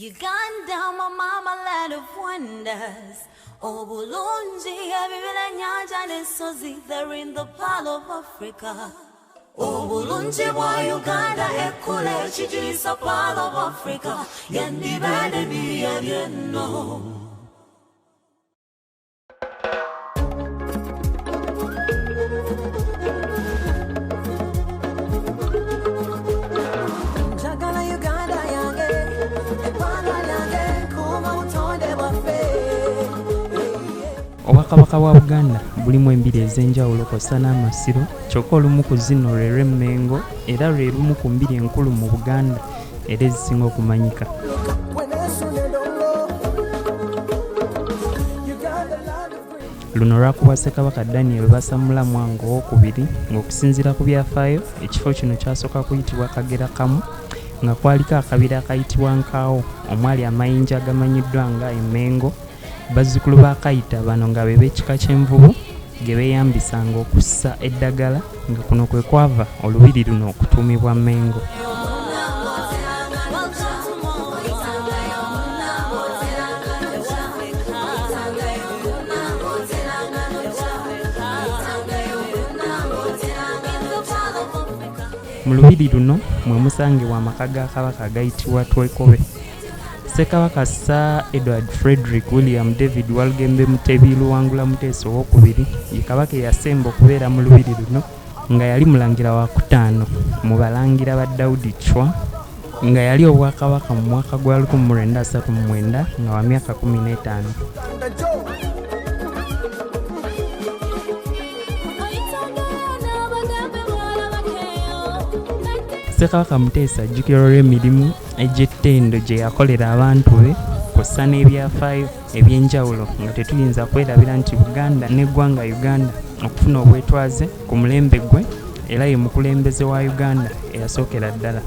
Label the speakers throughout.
Speaker 1: Uganda, my mama, land of wonders. Obulungi, ebibira nyanja n'ensozi, they're in the Pearl of Africa. Obulungi bwa Uganda ekkula ekijiyisa Pearl of Africa, yandibadde biriya byenno.
Speaker 2: Obwakabaka bwa Buganda bulimu embiri ez'enjawulo kw'ossa n'amasiro, kyokka olumu ku zino Lw'E Mengo era lwe lumu ku mbiri enkulu mu Buganda era ezisinga okumanyika. Luno lwakuba Ssekabaka Daniel Basamula Mwanga II ng'okusinziira ku byafaayo ekifo kino kyasooka kuyitibwa Kagerakamu nga kwaliko akabira akayitibwa Nkaawo omwali amayinja agamanyiddwa nga Emengo. Bazzukulu ba Kayita bano nga be b'ekika ky'envubu ge beeyambisanga okussa eddagala nga kuno kwe kwava olubiri luno okutuumibwa Mengo. Mu lubiri luno mwe musangibwa amaka ga Kabaka agayitibwa Twekobe. Ssekabaka Sir Edward Frederick William David Walgembe Mutebi Luwangula Muteesa II ye Kabaka eyasemba okubeera mu lubiri luno nga yali mulangira wa kutaano mu balangira ba Daudi Chwa nga yali obwakabaka mu mwaka gwa 1939 nga wa myaka 15. Ssekabaka Muteesa ajjukira olw'emirimu egy'ettendo gye yakolera abantu be kw'ossa n'ebyafaayo eby'enjawulo nga tetuyinza kwerabira nti Buganda n'eggwanga Uganda okufuna obwetwaze ku mulembe gwe era ye mukulembeze wa Uganda eyasookera ddala.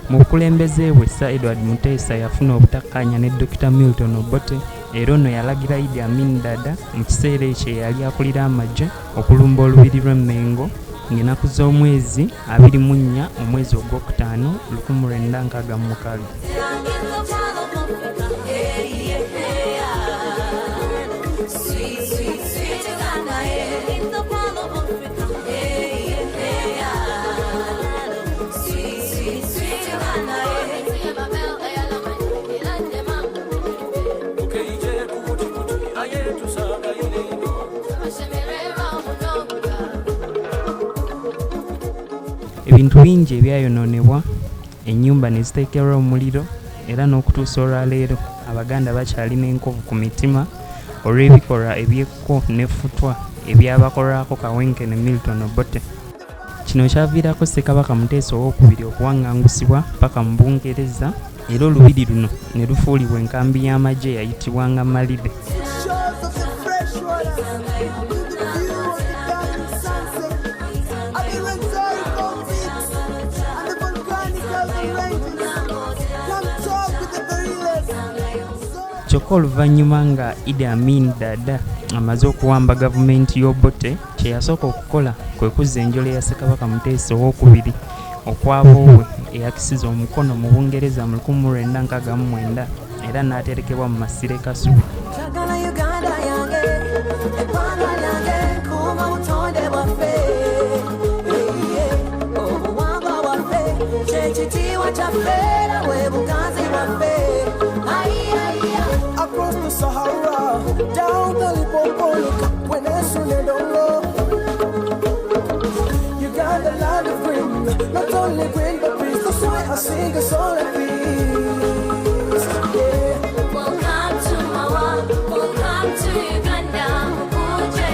Speaker 2: Mu bukulembeze bwe Sir Edward Muteesa yafuna obutakkaanya ne Dr. Milton Obote era ono yalagira Idi Amin Dada mu kiseera ekyo yali akulira amagye okulumba olubiri lw'e Mengo ng'ennaku z'omwezi 24 omwezi ogwokutaano 1966. Ebintu bingi ebyayonoonebwa, ennyumba ne ziteekerwa omuliro era n'okutuusa olwaleero Abaganda bakyalina enkovu ku mitima olw'ebikolwa ebyekko n'effutwa ebyabakolwako Kawenke ne Milton Obote. Kino kyaviirako Ssekabaka Muteesa II okuwaŋŋangusibwa paka mu Bungereza era olubiri luno ne lufuulibwa enkambi y'amagye eyayitibwanga Malide. Kyokka oluvannyuma nga Idi Amin Dada amaze okuwamba gavumenti y'Obote, kye yasooka okukola kwe kuzza enjole ya Ssekabaka Muteesa II okw'aboowe eyakisiza omukono mu Bungereza mu 1969 era n'aterekebwa mu masiro Kasubi.
Speaker 3: Across the Sahara, down the Limpopo, when it's Uganda, land of green, not only green but peace. That's why I sing a song like this. Yeah.
Speaker 1: Welcome to Mawa, welcome to Uganda, Uje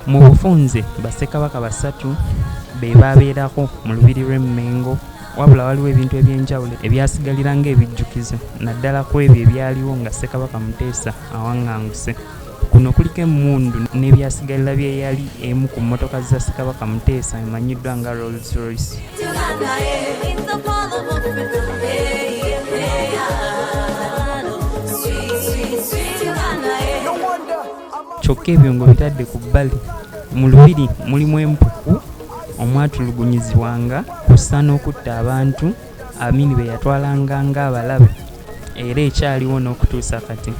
Speaker 2: Mu bufunze bassekabaka basatu be baabeerako mu lubiri lw'e Mengo, wabula waliwo ebintu eby'enjawulo ebyasigalira ng'ebijjukizo naddala ku ebyo ebyaliwo nga Ssekabaka Muteesa awaŋŋanguse. Kuno kuliko emmundu n'ebyasigalira bye yali emu ku mmotoka za Ssekabaka Muteesa emanyiddwa nga Rolls Royce. Kyokka ebyo ng'obitadde ku bbali, mu lubiri mulimu empuku omwatulugunyizibwanga kussa n'okutta abantu Amini be yatwalanga ng'abalabe era ekyaliwo n'okutuusa kati.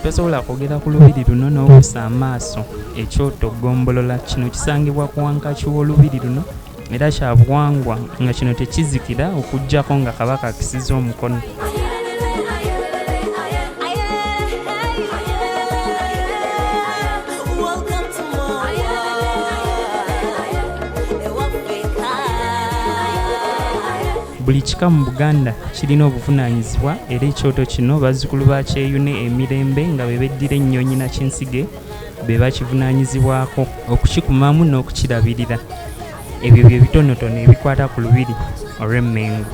Speaker 2: Tosobola kwogera ku lubiri luno n'obuusa amaaso ekyoto ggombolola. Kino kisangibwa ku wankaaki w'olubiri luno era kya buwangwa nga kino tekizikira okuggyako nga Kabaka akisiza omukono. Buli kika mu Buganda kirina obuvunaanyizibwa era ekyoto kino bazzukulu ba kyeyune emirembe nga be beddira ennyonyi na kinsige be bakivunaanyizibwako okukikumamu n'okukirabirira. Ebyo bye bitonotono ebikwata ku lubiri olw'e Mengo.